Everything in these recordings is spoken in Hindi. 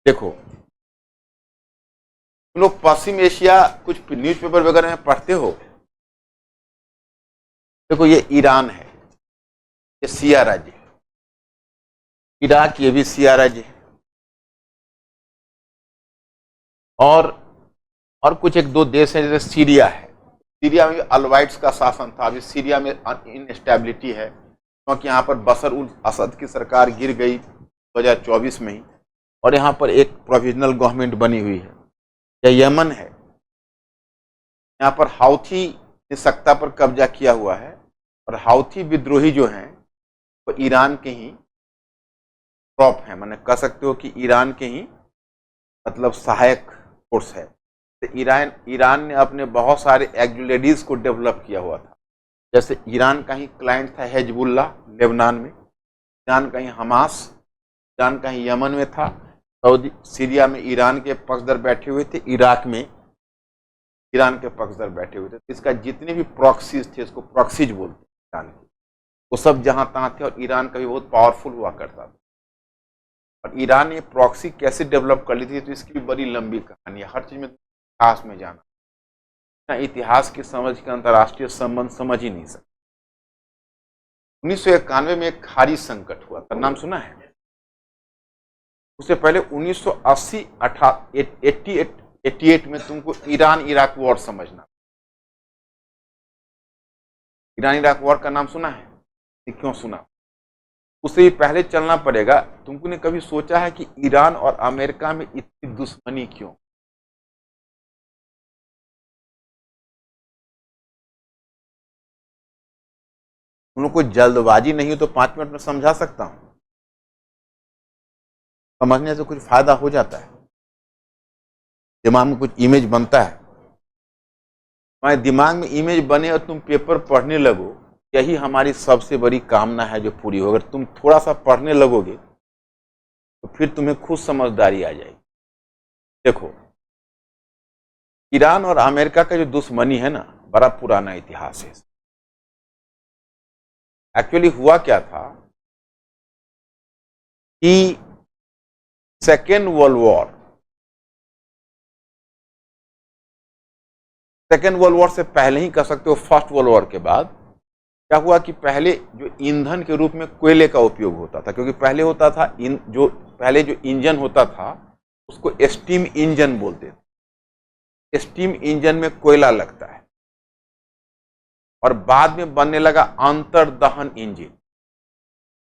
देखो, तुम लोग पश्चिम एशिया कुछ न्यूज़पेपर वगैरह में पढ़ते हो। देखो, ये ईरान है, ये शिया राज्य है। इराक, ये भी शिया राज्य है। और कुछ एक दो देश हैं, जैसे सीरिया है। सीरिया में अलवाइट्स का शासन था। अभी सीरिया में इनस्टेबिलिटी है, क्योंकि यहाँ पर बशर उल असद की सरकार गिर गई 2024 में ही, और यहाँ पर एक प्रोविजनल गवर्नमेंट बनी हुई है। या यमन है, यहाँ पर हाउथी ने सत्ता पर कब्जा किया हुआ है, और हाउथी विद्रोही जो हैं वो ईरान के ही प्रॉप हैं, मैंने कह सकते हो कि ईरान के ही मतलब सहायक फोर्स है। तो ईरान ने अपने बहुत सारे एक्जुलेडीज को डेवलप किया हुआ था। जैसे ईरान का ही क्लाइंट था हिजबुल्लाह लेबनान में, ईरान का ही हमास, ईरान का ही यमन में था, सऊदी सीरिया में ईरान के पक्षधर बैठे हुए थे, इराक में ईरान के पक्षधर बैठे हुए थे। इसका जितने भी प्रॉक्सीज थे, इसको प्रॉक्सीज बोलते हैं ईरान के, वो सब जहां तहां थे। और ईरान कभी बहुत पावरफुल हुआ करता था। और ईरान ने प्रॉक्सी कैसे डेवलप कर ली थी, तो इसकी भी बड़ी लंबी कहानी है। हर चीज में इतिहास में जाना, इतिहास की समझ के अंतर्राष्ट्रीय संबंध समझ ही नहीं सकते। 1991 में एक खाड़ी संकट हुआ था, नाम सुना है? उससे पहले 1980 88 में तुमको ईरान इराक वॉर समझना। ईरान इराक वॉर का नाम सुना है? क्यों सुना? उससे भी पहले चलना पड़ेगा। तुमको ने कभी सोचा है कि ईरान और अमेरिका में इतनी दुश्मनी क्यों? तुम लोग को जल्दबाजी नहीं हो तो 5 मिनट में समझा सकता हूं। समझने से कुछ फायदा हो जाता है, दिमाग में कुछ इमेज बनता है। हमारे दिमाग में इमेज बने और तुम पेपर पढ़ने लगो, यही हमारी सबसे बड़ी कामना है जो पूरी हो। अगर तुम थोड़ा सा पढ़ने लगोगे तो फिर तुम्हें खुद समझदारी आ जाएगी। देखो, ईरान और अमेरिका का जो दुश्मनी है ना, बड़ा पुराना इतिहास है। एक्चुअली हुआ क्या था कि सेकेंड वर्ल्ड वॉर से पहले ही कह सकते हो, फर्स्ट वर्ल्ड वॉर के बाद क्या हुआ कि पहले जो ईंधन के रूप में कोयले का उपयोग होता था, क्योंकि पहले होता था पहले जो इंजन होता था उसको स्टीम इंजन बोलते थे। स्टीम इंजन में कोयला लगता है, और बाद में बनने लगा अंतर्दहन इंजन,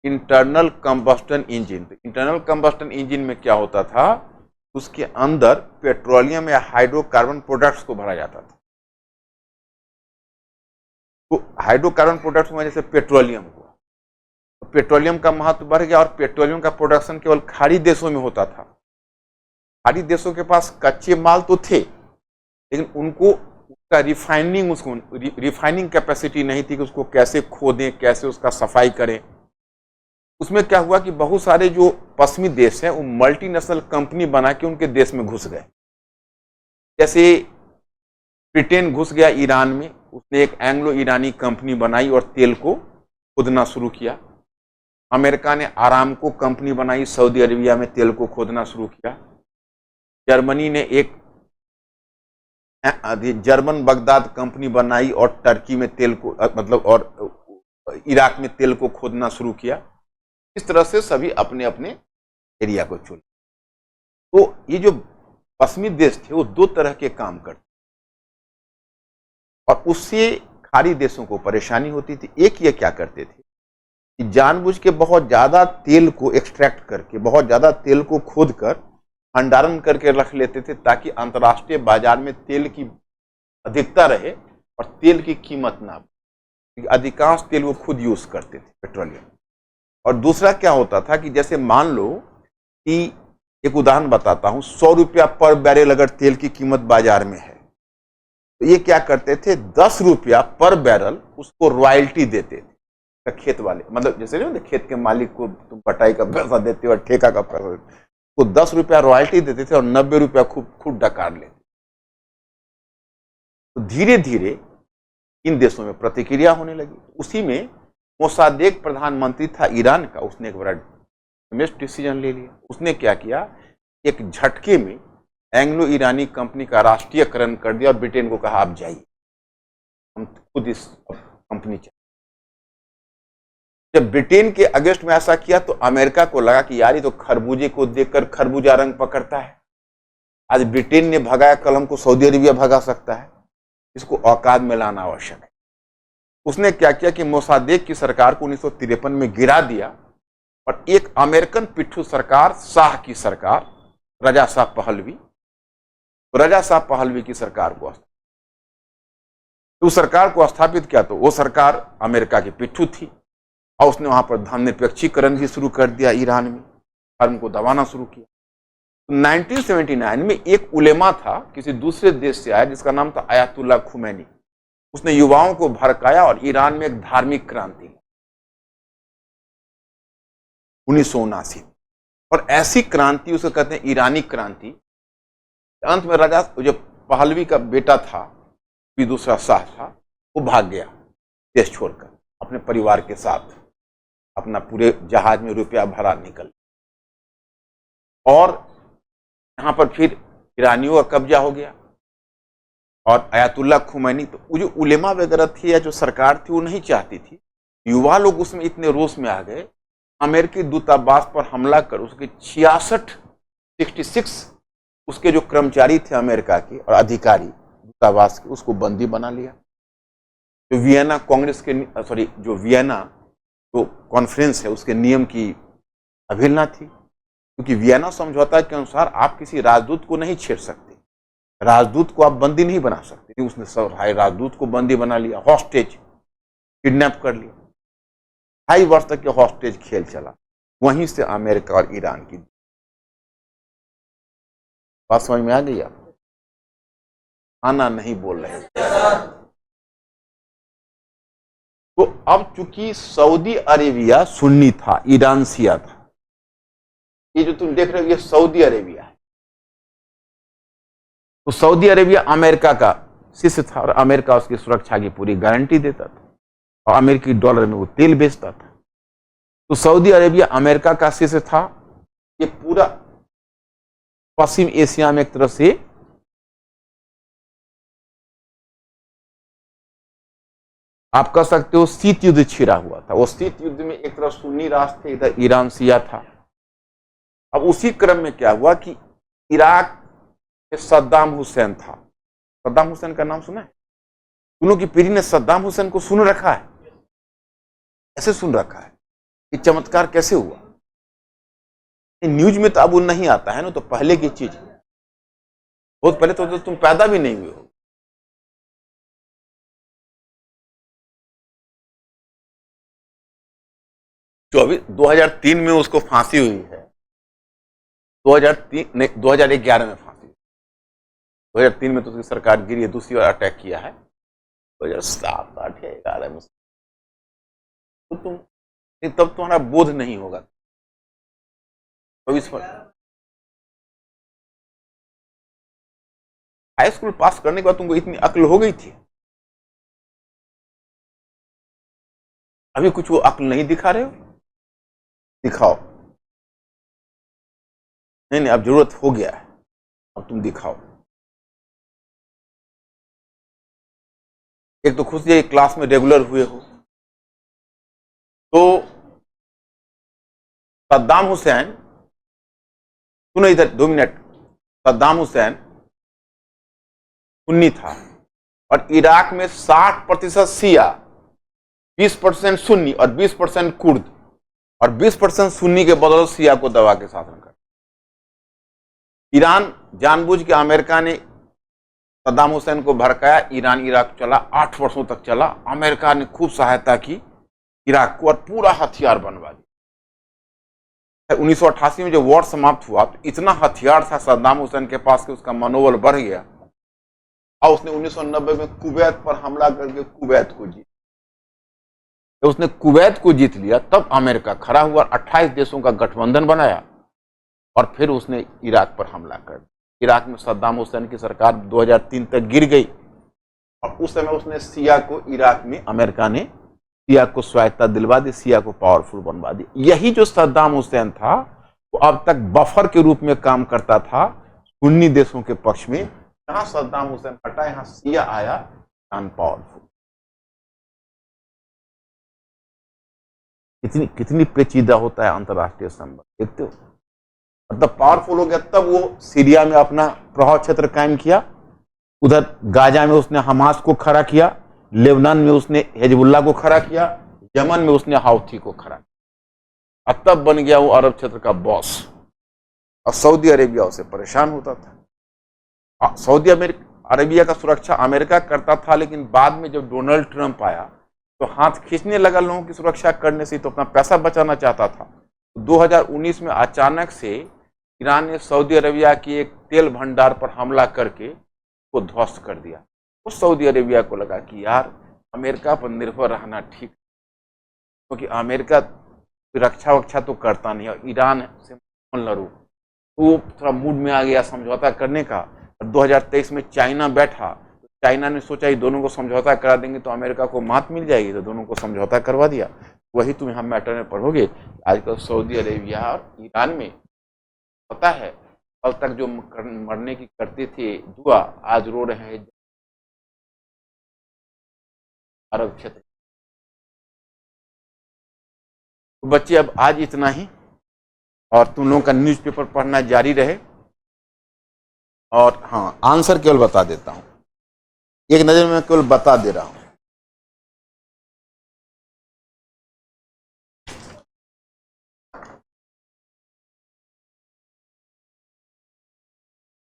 इंटरनल कंबस्टन इंजन। तो इंटरनल कंबस्टन इंजन में क्या होता था, उसके अंदर पेट्रोलियम या हाइड्रोकार्बन प्रोडक्ट्स को भरा जाता था। तो हाइड्रोकार्बन प्रोडक्ट्स में जैसे पेट्रोलियम हुआ, तो पेट्रोलियम का महत्व बढ़ गया, और पेट्रोलियम का प्रोडक्शन केवल खाड़ी देशों में होता था। खाड़ी देशों के पास कच्चे माल तो थे, लेकिन उनको उसका रिफाइनिंग कैपेसिटी नहीं थी कि उसको कैसे खोदें, कैसे उसका सफाई करें। उसमें क्या हुआ कि बहुत सारे जो पश्चिमी देश हैं वो मल्टीनेशनल कंपनी बना के उनके देश में घुस गए। जैसे ब्रिटेन घुस गया ईरान में, उसने एक एंग्लो ईरानी कंपनी बनाई और तेल को खोदना शुरू किया। अमेरिका ने आरामको कंपनी बनाई, सऊदी अरेबिया में तेल को खोदना शुरू किया। जर्मनी ने एक जर्मन बगदाद कंपनी बनाई और टर्की में तेल को और इराक में तेल को खोदना शुरू किया। इस तरह से सभी अपने अपने एरिया को चुने। तो ये जो पश्चिमी देश थे वो दो तरह के काम करते, और उससे खाड़ी देशों को परेशानी होती थी। एक ये क्या करते थे कि जानबूझ के बहुत ज्यादा तेल को एक्सट्रैक्ट करके, बहुत ज्यादा तेल को खोद कर भंडारण करके रख लेते थे, ताकि अंतर्राष्ट्रीय बाजार में तेल की अधिकता रहे और तेल की कीमत ना बढ़े। अधिकांश तेल वो खुद यूज करते थे, पेट्रोलियम। और दूसरा क्या होता था कि जैसे मान लो कि एक उदाहरण बताता हूं, 100 रुपया पर बैरल अगर तेल की कीमत बाजार में है, तो ये क्या करते थे, 10 रुपया पर बैरल उसको रॉयल्टी देते थे खेत वाले। मतलब जैसे नहीं, खेत के मालिक को तुम कटाई का पैसा देते हो और ठेका का पैसा देते, तो 10 रुपया रॉयल्टी देते थे और 90 रुपया खुद डकार लेते। तो धीरे धीरे इन देशों में प्रतिक्रिया होने लगी। उसी में मोसादेक प्रधानमंत्री था ईरान का, उसने एक बड़ा डिसीजन ले लिया। उसने क्या किया एक झटके में एंग्लो ईरानी कंपनी का राष्ट्रीयकरण कर दिया और ब्रिटेन को कहा आप जाइए, हम खुद इस कंपनी चलाएं। जब ब्रिटेन के अगेंस्ट में ऐसा किया तो अमेरिका को लगा कि यार ये तो खरबूजे को देखकर खरबूजा रंग पकड़ता है। आज ब्रिटेन ने भगाया, कल हमको सऊदी अरेबिया भगा सकता है, इसको औकात में लाना आवश्यक है। उसने क्या किया कि मोसादेक की सरकार को 1953 में गिरा दिया और एक अमेरिकन पिट्ठू सरकार, शाह की सरकार, रजा शाह पहलवी, रजा शाह पहलवी की सरकार को उस सरकार को स्थापित किया। तो वो सरकार अमेरिका की पिट्ठू थी और उसने वहां पर धर्मनिरपेक्षीकरण भी शुरू कर दिया, ईरान में धर्म को दबाना शुरू किया। 1979 में एक उलेमा था, किसी दूसरे देश से आया, जिसका नाम था आयतुल्लाह खुमैनी। उसने युवाओं को भड़काया और ईरान में एक धार्मिक क्रांति 1979 में, और ऐसी क्रांति उसे कहते हैं ईरानी क्रांति। अंत में राजा जो पहलवी का बेटा था, भी दूसरा शाह था, वो भाग गया देश छोड़कर, अपने परिवार के साथ अपना पूरे जहाज में रुपया भरा निकल, और यहां पर फिर ईरानियों का कब्जा हो गया। और आयतुल्लाह खुमैनी, तो वो जो उलेमा वगैरह थी या जो सरकार थी वो नहीं चाहती थी, युवा लोग उसमें इतने रोष में आ गए, अमेरिकी दूतावास पर हमला कर उसके 66 उसके जो कर्मचारी थे अमेरिका के और अधिकारी दूतावास के, उसको बंदी बना लिया। जो वियना कांग्रेस के जो वियना जो कॉन्फ्रेंस है उसके नियम की अवहेलना थी, क्योंकि वियना समझौता के अनुसार आप किसी राजदूत को नहीं छेड़ सकते, राजदूत को आप बंदी नहीं बना सकते। उसने राजदूत को बंदी बना लिया, हॉस्टेज किडनैप कर लिया। 2.5 वर्ष तक के हॉस्टेज खेल चला। वहीं से अमेरिका और ईरान की बात समझ में आ गई? आप आना नहीं बोल रहे। तो अब चूंकि सऊदी अरेबिया सुन्नी था, ईरान शिया था, ये जो तुम देख रहे हो ये सऊदी अरेबिया है। तो सऊदी अरेबिया अमेरिका का शिष्य था और अमेरिका उसकी सुरक्षा की पूरी गारंटी देता था और अमेरिकी डॉलर में वो तेल बेचता था। तो सऊदी अरेबिया अमेरिका का शिष्य था। ये पूरा पश्चिम एशिया में एक तरह से आप कह सकते हो शीत युद्ध छिड़ा हुआ था। वो शीत युद्ध में एक तरफ सुन्नी राष्ट्र थे, इधर ईरान शिया था। अब उसी क्रम में क्या हुआ कि इराक में सद्दाम हुसैन था। सद्दाम हुसैन का नाम सुना है? दोनों की पीढ़ी ने सद्दाम हुसैन को सुन रखा है, ऐसे सुन रखा है। ये चमत्कार कैसे हुआ? न्यूज में तो अब वो नहीं आता है ना, तो पहले की चीज, बहुत पहले तो तुम पैदा भी नहीं हुए हो। जो अभी 2003 में उसको फांसी हुई है, 2003 नहीं 2011 में फांसी। 2003 में तो उसकी सरकार गिरी है, दूसरी बार अटैक किया है 2007, 8 या 11 में। तो तुम तब तुम्हारा बोध नहीं होगा। 24 हाई स्कूल पास करने के बाद तुमको इतनी अक्ल हो गई थी, अभी कुछ वो अक्ल नहीं दिखा रहे हो? दिखाओ। नहीं, अब जरूरत हो गया है, अब तुम दिखाओ। एक तो खुद ये क्लास में रेगुलर हुए हो। तो सद्दाम हुसैन, सुनो इधर 2 मिनट। सद्दाम हुसैन सुन्नी था और इराक में 60% शिया, 20% सुन्नी और 20% कुर्द और 20% सुन्नी के बदौलत शिया को दबा के शासन कर। ईरान जानबूझ के, अमेरिका ने सद्दाम हुसैन को भड़काया, ईरान इराक चला, 8 वर्षों तक चला। अमेरिका ने खूब सहायता की इराक को और पूरा हथियार बनवा दिया। 1988 में जब वॉर समाप्त हुआ तो इतना हथियार था सद्दाम हुसैन के पास कि उसका मनोबल बढ़ गया और उसने 1990 में कुवैत पर हमला करके कुवैत को जीत। तो उसने कुवैत को जीत लिया, तब अमेरिका खड़ा हुआ, 28 देशों का गठबंधन बनाया और फिर उसने इराक पर हमला कर दिया। इराक में सद्दाम हुसैन की सरकार 2003 तक गिर गई और उस समय उसने शिया को, इराक में अमेरिका ने शिया को स्वायत्तता दिलवा दी, शिया को पावरफुल बनवा दी। यही जो सद्दाम हुसैन था वो अब तक बफर के रूप में काम करता था सुन्नी देशों के पक्ष में। जहां सद्दाम हुसैन हटा, यहां शिया आया, नॉन पावरफुल। कितनी कितनी पेचीदा होता है अंतरराष्ट्रीय संबंध, देखते हो। मतलब पावरफुल हो गया तब वो सीरिया में अपना प्रभाव क्षेत्र कायम किया, उधर गाजा में उसने हमास को खड़ा किया, लेबनान में उसने हिजबुल्लाह को खड़ा किया, यमन में उसने हाउथी को खड़ा किया, और तब बन गया वो अरब क्षेत्र का बॉस। और सऊदी अरेबिया उसे परेशान होता था। सऊदी अरेबिया का सुरक्षा अमेरिका करता था, लेकिन बाद में जब डोनाल्ड ट्रंप आया तो हाथ खींचने लगा लोगों की सुरक्षा करने से, तो अपना पैसा बचाना चाहता था। 2019 में अचानक से ईरान ने सऊदी अरेबिया की एक तेल भंडार पर हमला करके वो ध्वस्त कर दिया। तो सऊदी अरेबिया को लगा कि यार अमेरिका पर निर्भर रहना ठीक, क्योंकि अमेरिका रक्षा वक्षा तो करता नहीं और ईरान से मन लड़ू, तो वो थोड़ा मूड में आ गया समझौता करने का। 2023 में चाइना बैठा, तो चाइना ने सोचा ये दोनों को समझौता करा देंगे तो अमेरिका को मात मिल जाएगी, तो दोनों को समझौता करवा दिया। वही तुम यहाँ मैटर में पढ़ोगे। आजकल सऊदी अरेबिया और ईरान में पता है, कल तक जो मरने की करते थे दुआ, आज रो रहे हैं अरब क्षेत्र। तो बच्चे अब आज इतना ही, और तुम लोगों का न्यूज़पेपर पढ़ना जारी रहे। और हाँ, आंसर केवल बता देता हूं, एक नजर में केवल बता दे रहा हूं।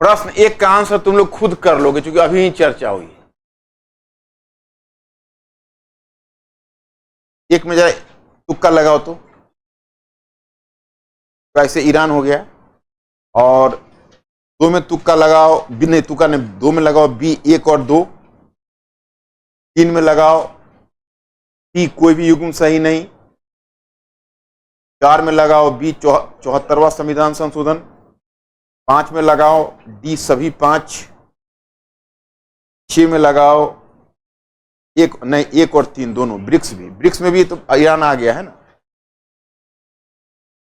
प्रश्न एक का आंसर तुम लोग खुद कर लोगे, क्योंकि अभी ही चर्चा हुई है। एक में जरा तुक्का लगाओ तो ऐसे ईरान हो गया, और दो में तुक्का लगाओ, बी नहीं तुक्का नहीं, दो में लगाओ बी 1 और 2, 3 में लगाओ सी कोई भी युग्म सही नहीं, 4 में लगाओ बी 74वां संविधान संशोधन, 5 में लगाओ डी सभी 5, 6 में लगाओ 1 नहीं 1 और 3 दोनों, ब्रिक्स में भी तो ईरान आ गया है ना,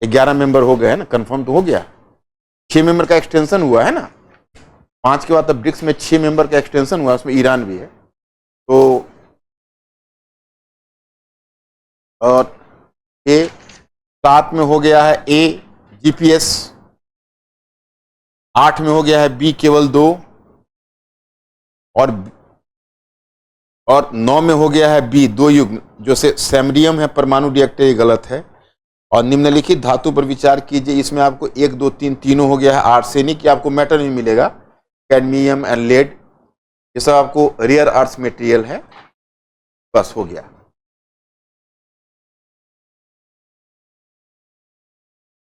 11 मेंबर हो गए हैं ना, कंफर्म तो हो गया। 6 मेंबर का एक्सटेंशन हुआ है ना, 5 के बाद तब ब्रिक्स में 6 मेंबर का एक्सटेंशन हुआ, उसमें ईरान भी है। तो और 7 में हो गया है ए जीपीएस, 8 में हो गया है बी केवल 2, और 9 में हो गया है बी 2 युग्म, जो से सैमरियम है परमाणु रिएक्टर, ये गलत है। और निम्नलिखित धातु पर विचार कीजिए, इसमें आपको 1 2 3 तीनों हो गया है आर्सेनिक, ये आपको मेटल नहीं मिलेगा, कैडमियम एंड लेड, ये सब आपको रेयर अर्थ मटेरियल है। बस हो गया।